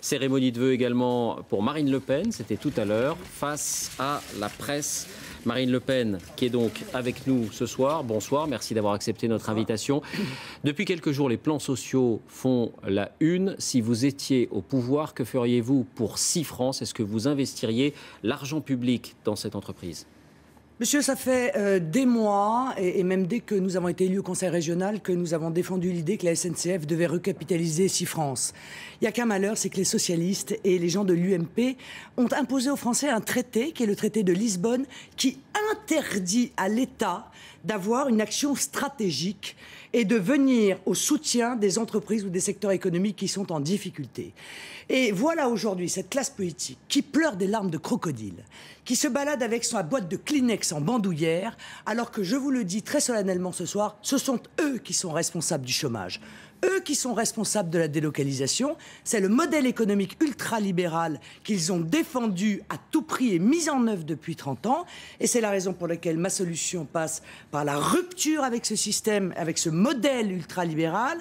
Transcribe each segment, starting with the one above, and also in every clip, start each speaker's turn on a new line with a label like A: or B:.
A: Cérémonie de vœux également pour Marine Le Pen, c'était tout à l'heure, face à la presse. Marine Le Pen, qui est donc avec nous ce soir. Bonsoir, merci d'avoir accepté notre invitation. Depuis quelques jours, les plans sociaux font la une. Si vous étiez au pouvoir, que feriez-vous pour 6 francs? Est-ce que vous investiriez l'argent public dans cette entreprise?
B: Monsieur, ça fait des mois, et même dès que nous avons été élus au Conseil régional, que nous avons défendu l'idée que la SNCF devait recapitaliser 6 France. Il n'y a qu'un malheur, c'est que les socialistes et les gens de l'UMP ont imposé aux Français un traité, qui est le traité de Lisbonne, qui interdit à l'État d'avoir une action stratégique et de venir au soutien des entreprises ou des secteurs économiques qui sont en difficulté. Et voilà aujourd'hui cette classe politique qui pleure des larmes de crocodile, qui se balade avec sa boîte de Kleenex en bandoulière, alors que, je vous le dis très solennellement ce soir, ce sont eux qui sont responsables du chômage. Eux qui sont responsables de la délocalisation. C'est le modèle économique ultralibéral qu'ils ont défendu à tout prix et mis en œuvre depuis 30 ans. Et c'est la raison pour laquelle ma solution passe par la rupture avec ce système, avec ce modèle ultralibéral.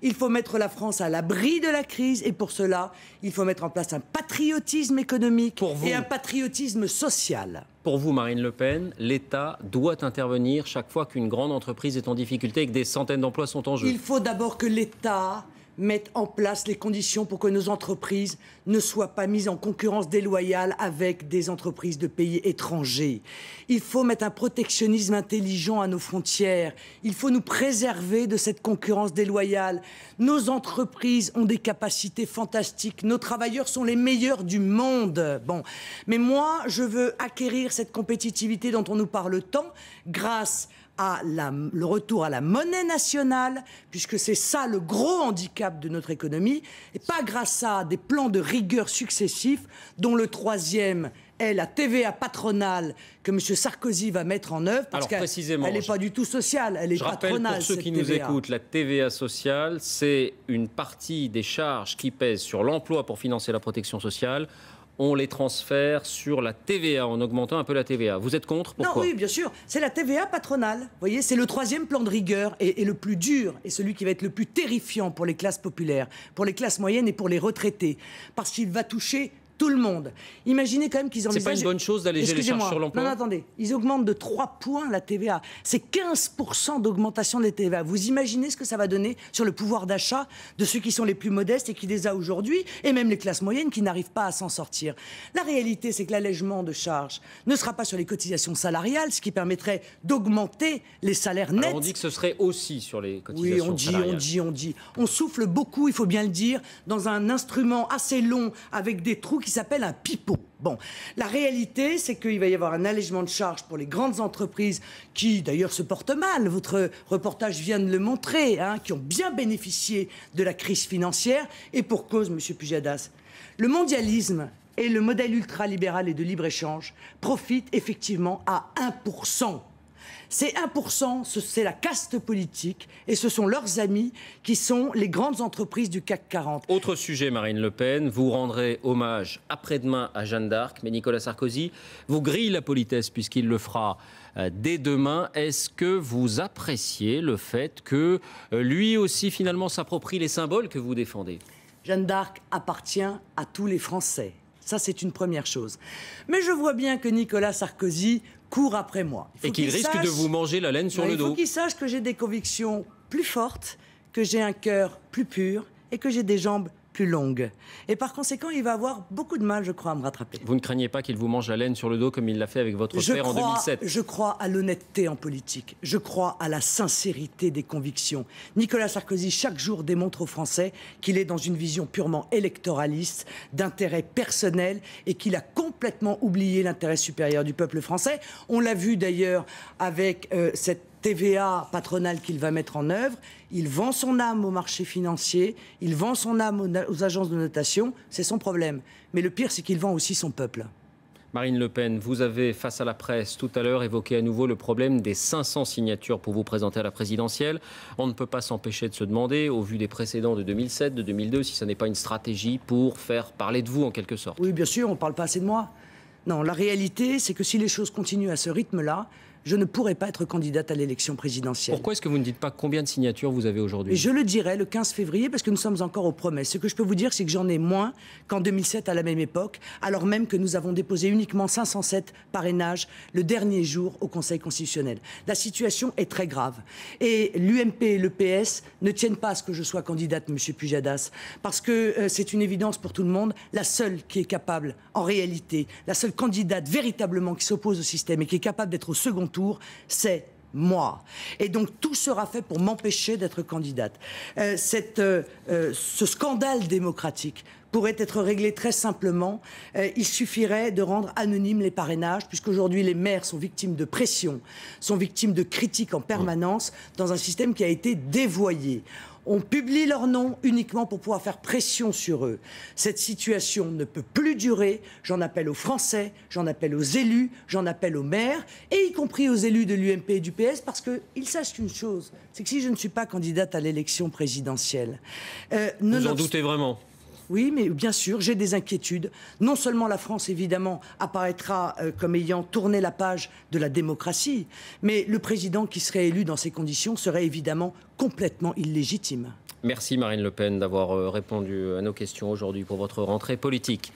B: Il faut mettre la France à l'abri de la crise et pour cela, il faut mettre en place un patriotisme économique et un patriotisme social.
A: Pour vous, Marine Le Pen, l'État doit intervenir chaque fois qu'une grande entreprise est en difficulté et que des centaines d'emplois sont en jeu.
B: Il faut d'abord que l'État mette en place les conditions pour que nos entreprises ne soient pas mises en concurrence déloyale avec des entreprises de pays étrangers. Il faut mettre un protectionnisme intelligent à nos frontières. Il faut nous préserver de cette concurrence déloyale. Nos entreprises ont des capacités fantastiques. Nos travailleurs sont les meilleurs du monde. Bon. Mais moi, je veux acquérir cette compétitivité dont on nous parle tant grâce à le retour à la monnaie nationale, puisque c'est ça le gros handicap de notre économie, et pas grâce à des plans de rigueur successifs, dont le troisième est la TVA patronale que M. Sarkozy va mettre en œuvre, parce qu'elle n'est pas du tout sociale, elle est patronale.
A: Je rappelle pour ceux qui nous écoutent, la TVA sociale, c'est une partie des charges qui pèsent sur l'emploi pour financer la protection sociale. On les transfère sur la TVA, en augmentant un peu la TVA. Vous êtes contre? Pourquoi?
B: Non, oui, bien sûr. C'est la TVA patronale. Vous voyez, c'est le troisième plan de rigueur et le plus dur, et celui qui va être le plus terrifiant pour les classes populaires, pour les classes moyennes et pour les retraités. Parce qu'il va toucher tout le monde. Imaginez quand même qu'ils envisagent...
A: C'est pas une bonne chose d'alléger les charges sur l'emploi?
B: Non, attendez. Ils augmentent de 3 points la TVA. C'est 15% d'augmentation des TVA. Vous imaginez ce que ça va donner sur le pouvoir d'achat de ceux qui sont les plus modestes et qui les a aujourd'hui, et même les classes moyennes qui n'arrivent pas à s'en sortir. La réalité, c'est que l'allègement de charges ne sera pas sur les cotisations salariales, ce qui permettrait d'augmenter les salaires nets.
A: Alors on dit que ce serait aussi sur les cotisations salariales.
B: Oui, on dit. On souffle beaucoup, il faut bien le dire, dans un instrument assez long avec des trous qui s'appelle un pipeau. Bon, la réalité, c'est qu'il va y avoir un allègement de charges pour les grandes entreprises qui, d'ailleurs, se portent mal. Votre reportage vient de le montrer, hein, qui ont bien bénéficié de la crise financière. Et pour cause, Monsieur Pujadas, le mondialisme et le modèle ultralibéral et de libre-échange profitent effectivement à 1%. Ces 1%, c'est la caste politique et ce sont leurs amis qui sont les grandes entreprises du CAC 40.
A: Autre sujet, Marine Le Pen, vous rendrez hommage après-demain à Jeanne d'Arc, mais Nicolas Sarkozy vous grille la politesse puisqu'il le fera dès demain. Est-ce que vous appréciez le fait que lui aussi finalement s'approprie les symboles que vous défendez?
B: Jeanne d'Arc appartient à tous les Français. Ça, c'est une première chose. Mais je vois bien que Nicolas Sarkozy court après moi.
A: Et qu'il risque de vous manger la laine sur le dos.
B: Il faut qu'il sache que j'ai des convictions plus fortes, que j'ai un cœur plus pur et que j'ai des jambes plus longues. Et par conséquent, il va avoir beaucoup de mal, je crois, à me rattraper.
A: Vous ne craignez pas qu'il vous mange la laine sur le dos comme il l'a fait avec votre père en 2007?
B: Je crois à l'honnêteté en politique. Je crois à la sincérité des convictions. Nicolas Sarkozy, chaque jour, démontre aux Français qu'il est dans une vision purement électoraliste, d'intérêt personnel, et qu'il a complètement oublié l'intérêt supérieur du peuple français. On l'a vu d'ailleurs avec cette TVA patronale qu'il va mettre en œuvre. Il vend son âme au marché financier, il vend son âme aux agences de notation, c'est son problème. Mais le pire, c'est qu'il vend aussi son peuple.
A: Marine Le Pen, vous avez, face à la presse, tout à l'heure évoqué à nouveau le problème des 500 signatures pour vous présenter à la présidentielle. On ne peut pas s'empêcher de se demander, au vu des précédents de 2007, de 2002, si ce n'est pas une stratégie pour faire parler de vous, en quelque sorte.
B: Oui, bien sûr, on ne parle pas assez de moi. Non, la réalité, c'est que si les choses continuent à ce rythme-là, je ne pourrai pas être candidate à l'élection présidentielle.
A: Pourquoi est-ce que vous ne dites pas combien de signatures vous avez aujourd'hui?
B: Et je le dirai le 15 février parce que nous sommes encore aux promesses. Ce que je peux vous dire, c'est que j'en ai moins qu'en 2007 à la même époque, alors même que nous avons déposé uniquement 507 parrainages le dernier jour au Conseil constitutionnel. La situation est très grave. Et l'UMP et le PS ne tiennent pas à ce que je sois candidate, M. Pujadas, parce que c'est une évidence pour tout le monde. La seule qui est capable, en réalité, la seule candidate véritablement qui s'oppose au système et qui est capable d'être au second tour, c'est moi. Et donc tout sera fait pour m'empêcher d'être candidate. Ce scandale démocratique pourrait être réglé très simplement. Il suffirait de rendre anonymes les parrainages, puisqu'aujourd'hui les maires sont victimes de pression, sont victimes de critiques en permanence dans un système qui a été dévoyé. On publie leurs noms uniquement pour pouvoir faire pression sur eux. Cette situation ne peut plus durer. J'en appelle aux Français, j'en appelle aux élus, j'en appelle aux maires, et y compris aux élus de l'UMP et du PS, parce qu'ils sachent une chose, c'est que si je ne suis pas candidate à l'élection présidentielle...
A: Vous en doutez vraiment?
B: Oui, mais bien sûr, j'ai des inquiétudes. Non seulement la France, évidemment, apparaîtra comme ayant tourné la page de la démocratie, mais le président qui serait élu dans ces conditions serait évidemment complètement illégitime.
A: Merci Marine Le Pen d'avoir répondu à nos questions aujourd'hui pour votre rentrée politique.